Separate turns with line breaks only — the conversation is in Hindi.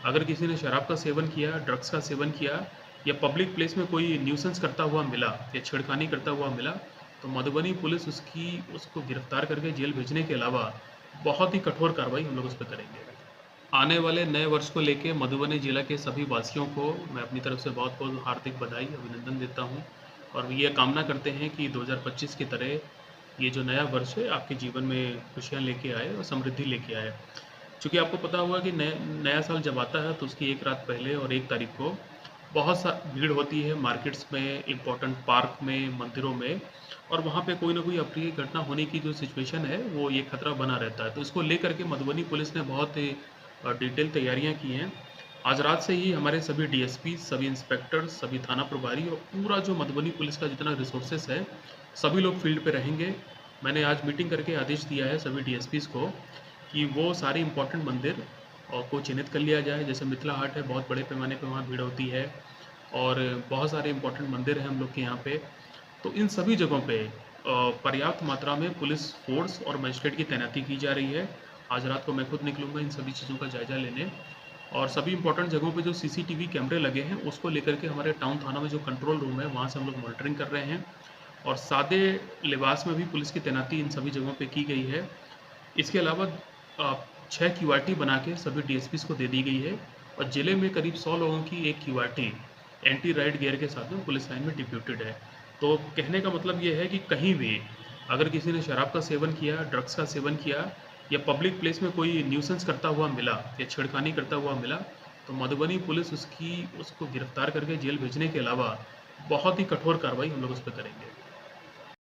अगर किसी ने शराब का सेवन किया, ड्रग्स का सेवन किया या पब्लिक प्लेस में कोई न्यूसेंस करता हुआ मिला या छेड़खानी करता हुआ मिला, तो मधुबनी पुलिस उसको गिरफ्तार करके जेल भेजने के अलावा बहुत ही कठोर कार्रवाई हम लोग उस पे करेंगे। आने वाले नए वर्ष को लेके मधुबनी जिला के सभी वासियों को मैं अपनी तरफ से बहुत-बहुत हार्दिक बधाई, अभिनंदन देता हूँ और ये कामना करते हैं कि 2025 की तरह ये जो नया वर्ष है आपके जीवन में खुशियाँ लेके आए और समृद्धि लेके आए। चूँकि आपको पता होगा कि नया साल जब आता है तो उसकी 1 रात पहले और 1 तारीख को बहुत सा भीड़ होती है मार्केट्स में, इम्पोर्टेंट पार्क में, मंदिरों में और वहाँ पे कोई न कोई अप्रिय घटना होने की जो सिचुएशन है, वो ये खतरा बना रहता है। तो इसको लेकर के मधुबनी पुलिस ने बहुत डिटेल तैयारियाँ की हैं। आज रात से ही हमारे सभी डीएसपी, सभी इंस्पेक्टर्स, सभी थाना प्रभारी और पूरा जो मधुबनी पुलिस का जितना रिसोर्सेस है, सभी लोग फील्ड पे रहेंगे। मैंने आज मीटिंग करके आदेश दिया है सभी डीएसपीज़ को कि वो सारे इम्पोर्टेंट मंदिर को चिन्हित कर लिया जाए। जैसे मिथिला हाट है, बहुत बड़े पैमाने पे वहाँ भीड़ होती है और बहुत सारे इम्पोर्टेंट मंदिर हैं हम लोग के यहाँ पे। तो इन सभी जगहों पे पर्याप्त मात्रा में पुलिस फ़ोर्स और मजिस्ट्रेट की तैनाती की जा रही है। आज रात को मैं खुद निकलूँगा इन सभी चीज़ों का जायज़ा लेने और सभी इम्पोर्टेंट जगहों पे जो सीसीटीवी कैमरे लगे हैं, उसको लेकर के हमारे टाउन थाना में जो कंट्रोल रूम है, वहाँ से हम लोग मॉनिटरिंग कर रहे हैं और सादे लिबास में भी पुलिस की तैनाती इन सभी जगहों पे की गई है। इसके अलावा 6 क्यूआरटी बना के सभी डीएसपीज़ को दे दी गई है और ज़िले में करीब 100 लोगों की एक क्यूआरटी एंटी राइट गियर के साथ में पुलिस लाइन में डिप्यूटेड है। तो कहने का मतलब ये है कि कहीं भी अगर किसी ने शराब का सेवन किया, ड्रग्स का सेवन किया या पब्लिक प्लेस में कोई न्यूसेंस करता हुआ मिला या छेड़खानी करता हुआ मिला, तो मधुबनी पुलिस उसको गिरफ्तार करके जेल भेजने के अलावा बहुत ही कठोर कार्रवाई हम लोग उस पे करेंगे।